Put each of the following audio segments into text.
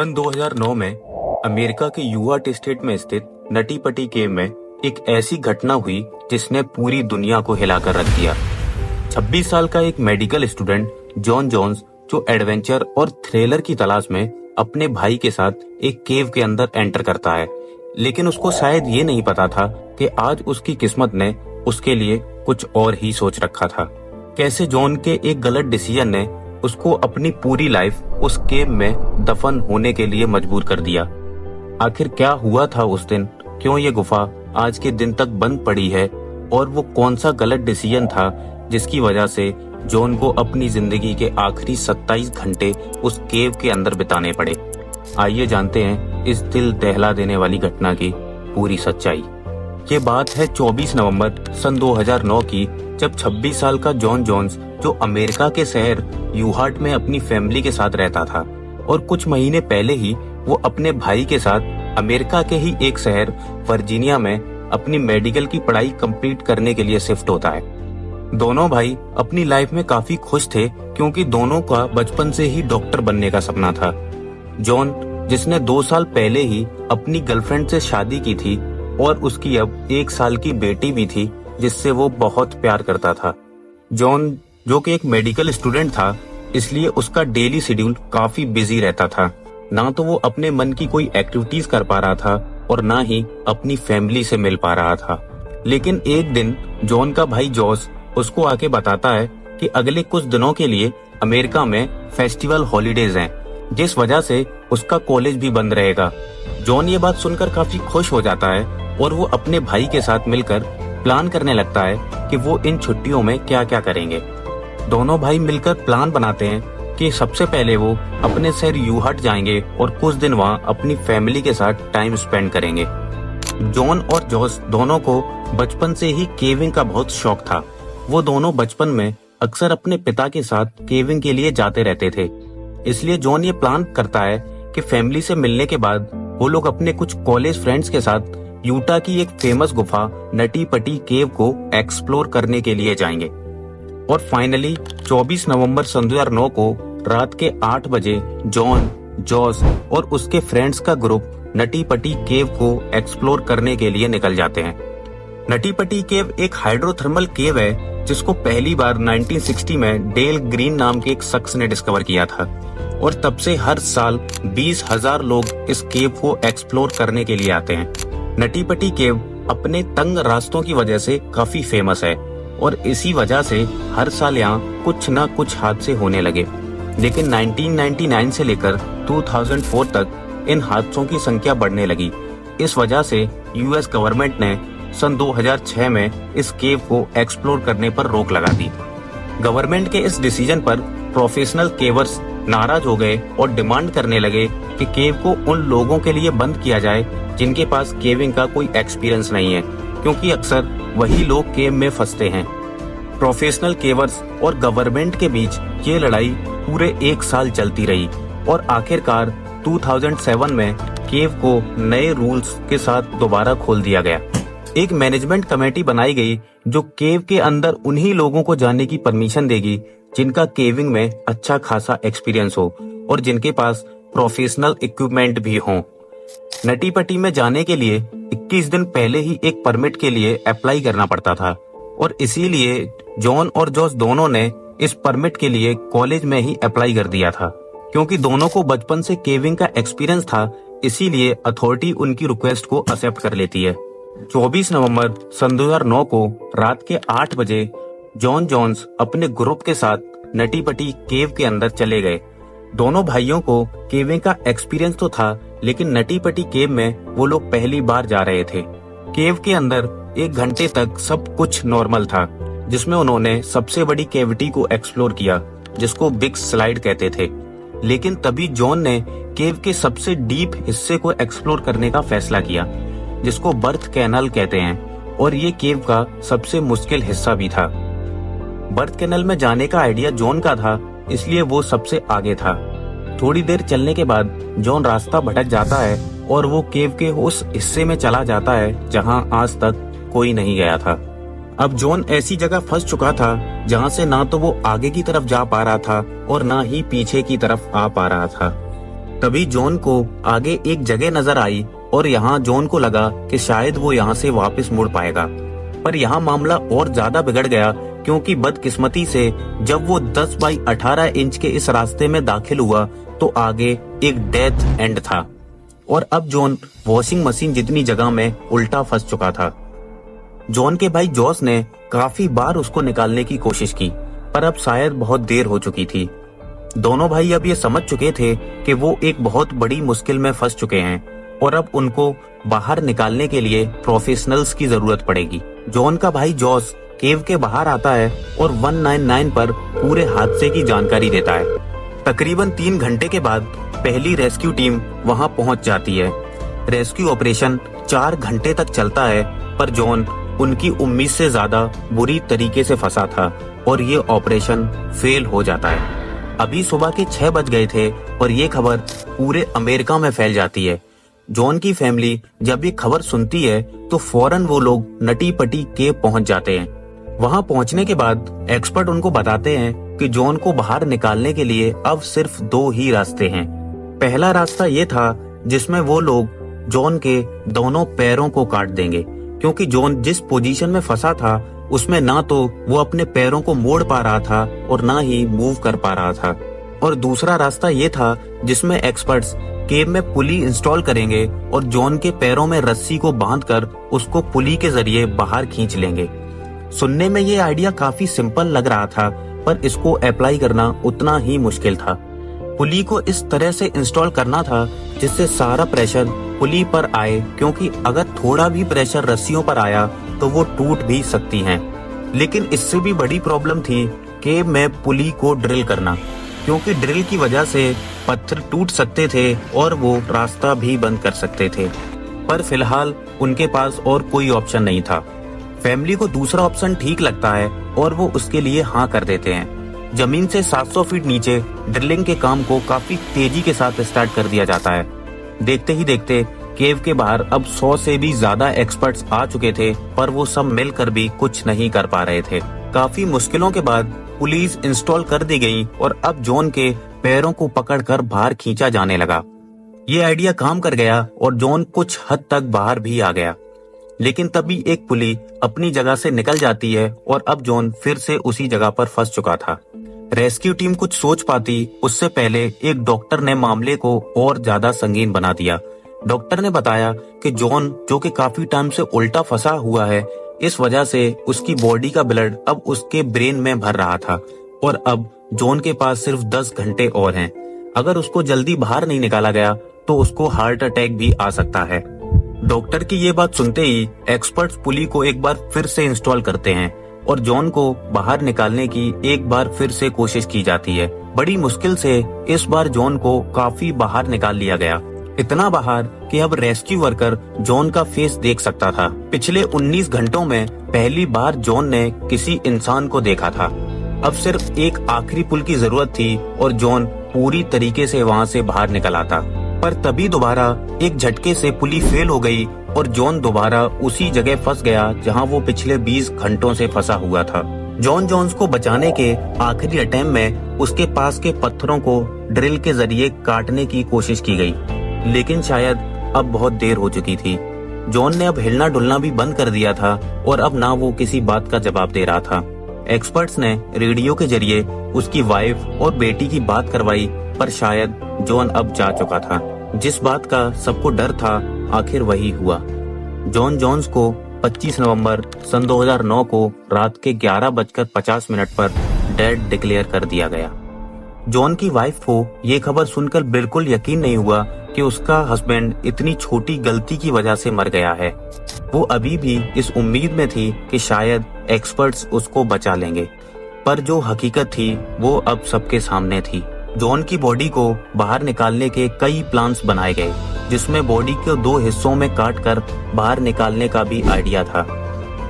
सन 2009 में अमेरिका के यूआर्ट स्टेट में स्थित नटी पटी केव में एक ऐसी घटना हुई जिसने पूरी दुनिया को हिलाकर रख दिया। 26 साल का एक मेडिकल स्टूडेंट जॉन जोन्स जो एडवेंचर और थ्रिलर की तलाश में अपने भाई के साथ एक केव के अंदर एंटर करता है, लेकिन उसको शायद ये नहीं पता था कि आज उसकी किस्मत ने उसके लिए कुछ और ही सोच रखा था। कैसे जॉन के एक गलत डिसीजन ने उसको अपनी पूरी लाइफ उस केव में दफन होने के लिए मजबूर कर दिया। आखिर क्या हुआ था उस दिन, क्यों ये गुफा आज के दिन तक बंद पड़ी है और वो कौन सा गलत डिसीजन था जिसकी वजह से जॉन को अपनी जिंदगी के आखिरी 27 घंटे उस केव के अंदर बिताने पड़े। आइए जानते हैं इस दिल दहला देने वाली घटना की पूरी सच्चाई। ये बात है 24 नवंबर सन 2009 की, जब 26 साल का जॉन जोन्स जो अमेरिका के शहर यूहार्ट में अपनी फैमिली के साथ रहता था और कुछ महीने पहले ही वो अपने भाई के साथ अमेरिका के ही एक शहर वर्जीनिया में अपनी मेडिकल की पढ़ाई कंप्लीट करने के लिए शिफ्ट होता है। दोनों भाई अपनी लाइफ में काफी खुश थे क्योंकि दोनों का बचपन से ही डॉक्टर बनने का सपना था। जॉन, जिसने 2 साल पहले ही अपनी गर्लफ्रेंड से शादी की थी और उसकी अब 1 साल की बेटी भी थी जिससे वो बहुत प्यार करता था। जॉन जो कि एक मेडिकल स्टूडेंट था, इसलिए उसका डेली शेड्यूल काफी बिजी रहता था। ना तो वो अपने मन की कोई एक्टिविटीज कर पा रहा था और ना ही अपनी फैमिली से मिल पा रहा था। लेकिन एक दिन जॉन का भाई जॉस उसको आके बताता है कि अगले कुछ दिनों के लिए अमेरिका में फेस्टिवल हॉलीडेज हैं, जिस वजह से उसका कॉलेज भी बंद रहेगा। जॉन ये बात सुनकर काफी खुश हो जाता है और वो अपने भाई के साथ मिलकर प्लान करने लगता है कि वो इन छुट्टियों में क्या क्या करेंगे। दोनों भाई मिलकर प्लान बनाते हैं कि सबसे पहले वो अपने शहर यूहार्ट जाएंगे और कुछ दिन वहाँ अपनी फैमिली के साथ टाइम स्पेंड करेंगे। जॉन और जॉस दोनों को बचपन से ही केविंग का बहुत शौक था। वो दोनों बचपन में अक्सर अपने पिता के साथ केविंग के लिए जाते रहते थे। इसलिए जॉन ये प्लान करता है कि फैमिली से मिलने के बाद वो लोग अपने कुछ कॉलेज फ्रेंड्स के साथ यूटा की एक फेमस गुफा नटी पटी केव को एक्सप्लोर करने के लिए जाएंगे। और फाइनली 24 नवंबर सन 2009 को रात के 8 बजे जॉन, जॉस और उसके फ्रेंड्स का ग्रुप नटी पटी केव को एक्सप्लोर करने के लिए निकल जाते हैं। नटी पटी केव एक हाइड्रोथर्मल केव है जिसको पहली बार 1960 में डेल ग्रीन नाम के एक शख्स ने डिस्कवर किया था और तब से हर साल 20,000 लोग इस केव को एक्सप्लोर करने के लिए आते हैं। नटी पटी केव अपने तंग रास्तों की वजह से काफी फेमस है और इसी वजह से हर साल यहाँ कुछ न कुछ हादसे होने लगे। लेकिन 1999 से लेकर 2004 तक इन हादसों की संख्या बढ़ने लगी। इस वजह से यूएस गवर्नमेंट ने सन 2006 में इस केव को एक्सप्लोर करने पर रोक लगा दी। गवर्नमेंट के इस डिसीजन पर प्रोफेशनल केवर्स नाराज हो गए और डिमांड करने लगे कि केव को उन लोगों के लिए बंद किया जाए जिनके पास केविंग का कोई एक्सपीरियंस नहीं है, क्योंकि अक्सर वही लोग केव में फंसते हैं। प्रोफेशनल केवर्स और गवर्नमेंट के बीच ये लड़ाई पूरे 1 साल चलती रही और आखिरकार 2007 में केव को नए रूल्स के साथ दोबारा खोल दिया गया। एक मैनेजमेंट कमेटी बनाई गई जो केव के अंदर उन्हीं लोगों को जाने की परमिशन देगी जिनका केविंग में अच्छा खासा एक्सपीरियंस हो और जिनके पास प्रोफेशनल इक्विपमेंट भी हों। नटी पटी में जाने के लिए 21 दिन पहले ही एक परमिट के लिए अप्लाई करना पड़ता था और इसीलिए जॉन और जॉस दोनों ने इस परमिट के लिए कॉलेज में ही अप्लाई कर दिया था। क्योंकि दोनों को बचपन से केविंग का एक्सपीरियंस था, इसीलिए अथॉरिटी उनकी रिक्वेस्ट को एक्सेप्ट कर लेती है। 24 नवंबर सन 2009 को रात के 8 बजे जॉन जोन्स अपने ग्रुप के साथ नटी पटी केव के अंदर चले गए। दोनों भाइयों को केविंग का एक्सपीरियंस तो था, लेकिन नटी पटी केव में वो लोग पहली बार जा रहे थे। केव के अंदर 1 घंटे तक सब कुछ नॉर्मल था, जिसमें उन्होंने सबसे बड़ी कैविटी को एक्सप्लोर किया जिसको बिग स्लाइड कहते थे। लेकिन तभी जॉन ने केव के सबसे डीप हिस्से को एक्सप्लोर करने का फैसला किया जिसको बर्थ कैनल कहते हैं और ये केव का सबसे मुश्किल हिस्सा भी था। बर्थ कैनल में जाने का आइडिया जॉन का था, इसलिए वो सबसे आगे था। थोड़ी देर चलने के बाद जॉन रास्ता भटक जाता है और वो केव के उस हिस्से में चला जाता है जहां आज तक कोई नहीं गया था। अब जॉन ऐसी जगह फंस चुका था जहां से ना तो वो आगे की तरफ जा पा रहा था और ना ही पीछे की तरफ आ पा रहा था। तभी जॉन को आगे एक जगह नजर आई और यहाँ जॉन को लगा कि शायद वो यहाँ से वापस मुड़ पाएगा। पर यहाँ मामला और ज्यादा बिगड़ गया, क्योंकि बदकिस्मती से जब वो 10 बाई 18 इंच के इस रास्ते में दाखिल हुआ तो आगे एक डेथ एंड था और अब जॉन वॉशिंग मशीन जितनी जगह में उल्टा फंस चुका था। जॉन के भाई जॉस ने काफी बार उसको निकालने की कोशिश की, पर अब शायद बहुत देर हो चुकी थी। दोनों भाई अब ये समझ चुके थे कि वो एक बहुत बड़ी मुश्किल में फंस चुके हैं और अब उनको बाहर निकालने के लिए प्रोफेशनल्स की जरूरत पड़ेगी। जॉन का भाई जॉस केव के बाहर आता है और 199 पर पूरे हादसे की जानकारी देता है। तकरीबन 3 घंटे के बाद पहली रेस्क्यू टीम वहां पहुंच जाती है। रेस्क्यू ऑपरेशन 4 घंटे तक चलता है, पर जॉन उनकी उम्मीद से ज्यादा बुरी तरीके से फंसा था और ये ऑपरेशन फेल हो जाता है। अभी सुबह के 6 बज गए थे और ये खबर पूरे अमेरिका में फैल जाती है। जॉन की फैमिली जब ये खबर सुनती है तो फौरन वो लोग नटी पटी केव पहुंच जाते हैं। वहां पहुंचने के बाद एक्सपर्ट उनको बताते हैं कि जॉन को बाहर निकालने के लिए अब सिर्फ 2 ही रास्ते हैं। पहला रास्ता ये था जिसमें वो लोग जॉन के दोनों पैरों को काट देंगे, क्योंकि जॉन जिस पोजीशन में फंसा था उसमें ना तो वो अपने पैरों को मोड़ पा रहा था और ना ही मूव कर पा रहा था। और दूसरा रास्ता ये था जिसमें एक्सपर्ट्स केव में पुली इंस्टॉल करेंगे और जॉन के पैरों में रस्सी को बांधकर उसको पुली के जरिए बाहर खींच लेंगे। सुनने में ये आइडिया काफी सिंपल लग रहा था, पर इसको अप्लाई करना उतना ही मुश्किल था। पुली को इस तरह से इंस्टॉल करना था जिससे सारा प्रेशर पुली पर आए, क्योंकि अगर थोड़ा भी प्रेशर रस्सियों पर आया तो वो टूट भी सकती हैं। लेकिन इससे भी बड़ी प्रॉब्लम थी केव में पुली को ड्रिल करना, क्योंकि ड्रिल की वजह से पत्थर टूट सकते थे और वो रास्ता भी बंद कर सकते थे। पर फिलहाल उनके पास और कोई ऑप्शन नहीं था। फैमिली को दूसरा ऑप्शन ठीक लगता है और वो उसके लिए हाँ कर देते हैं। जमीन से 700 फीट नीचे ड्रिलिंग के काम को काफी तेजी के साथ स्टार्ट कर दिया जाता है। देखते ही देखते केव के बाहर अब 100 से भी ज्यादा एक्सपर्ट्स आ चुके थे, पर वो सब मिलकर भी कुछ नहीं कर पा रहे थे। काफी मुश्किलों के बाद पुलिस इंस्टॉल कर दी गई और अब जॉन के पैरों को पकड़कर बाहर खींचा जाने लगा। ये आइडिया काम कर गया और जॉन कुछ हद तक बाहर भी आ गया। लेकिन तभी एक पुली अपनी जगह से निकल जाती है और अब जॉन फिर से उसी जगह पर फंस चुका था। रेस्क्यू टीम कुछ सोच पाती उससे पहले एक डॉक्टर ने मामले को और ज्यादा संगीन बना दिया। डॉक्टर ने बताया कि जॉन, जो कि काफी टाइम से उल्टा फंसा हुआ है, इस वजह से उसकी बॉडी का ब्लड अब उसके ब्रेन में भर रहा था और अब जॉन के पास सिर्फ 10 घंटे और हैं। अगर उसको जल्दी बाहर नहीं निकाला गया तो उसको हार्ट अटैक भी आ सकता है। डॉक्टर की ये बात सुनते ही एक्सपर्ट्स पुली को एक बार फिर से इंस्टॉल करते हैं और जॉन को बाहर निकालने की एक बार फिर से कोशिश की जाती है। बड़ी मुश्किल से इस बार जॉन को काफी बाहर निकाल लिया गया, इतना बाहर कि अब रेस्क्यू वर्कर जॉन का फेस देख सकता था। पिछले 19 घंटों में पहली बार जॉन ने किसी इंसान को देखा था। अब सिर्फ एक आखिरी पुल की जरूरत थी और जॉन पूरी तरीके से वहां से बाहर निकल आता। पर तभी दोबारा एक झटके से पुली फेल हो गई और जॉन दोबारा उसी जगह फंस गया जहां वो पिछले 20 घंटों से फंसा हुआ था। जॉन जोन्स को बचाने के आखिरी अटेम्प्ट में उसके पास के पत्थरों को ड्रिल के जरिए काटने की कोशिश की गई, लेकिन शायद अब बहुत देर हो चुकी थी। जॉन ने अब हिलना डुलना भी बंद कर दिया था और अब ना वो किसी बात का जवाब दे रहा था। एक्सपर्ट्स ने रेडियो के जरिए उसकी वाइफ और बेटी की बात करवाई, पर शायद जॉन अब जा चुका था। जिस बात का सबको डर था आखिर वही हुआ। जॉन जोन्स को 25 नवंबर सन 2009 को रात के 11:50 पर डेड डिक्लेयर कर दिया गया। जॉन की वाइफ को ये खबर सुनकर बिल्कुल यकीन नहीं हुआ कि उसका हस्बैंड इतनी छोटी गलती की वजह से मर गया है। वो अभी भी इस उम्मीद में थी कि शायद एक्सपर्ट्स उसको बचा लेंगे, पर जो हकीकत थी वो अब सबके सामने थी। जॉन की बॉडी को बाहर निकालने के कई प्लान्स बनाए गए, जिसमें बॉडी को 2 हिस्सों में काटकर बाहर निकालने का भी आइडिया था।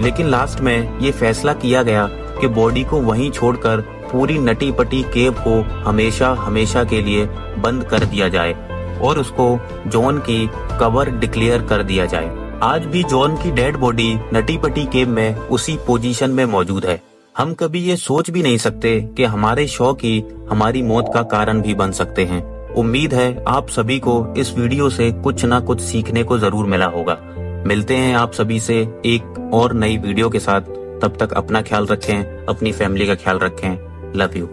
लेकिन लास्ट में ये फैसला किया गया कि बॉडी को वहीं छोड़कर पूरी नटी पटी केव को हमेशा हमेशा के लिए बंद कर दिया जाए और उसको जॉन की कबर डिक्लेयर कर दिया जाए। आज भी जॉन की डेड बॉडी नटी पटी केव में उसी पोजीशन में मौजूद है। हम कभी ये सोच भी नहीं सकते कि हमारे शौक ही हमारी मौत का कारण भी बन सकते हैं। उम्मीद है आप सभी को इस वीडियो से कुछ ना कुछ सीखने को जरूर मिला होगा। मिलते हैं आप सभी से एक और नई वीडियो के साथ। तब तक अपना ख्याल रखें, अपनी फैमिली का ख्याल रखें। Love you.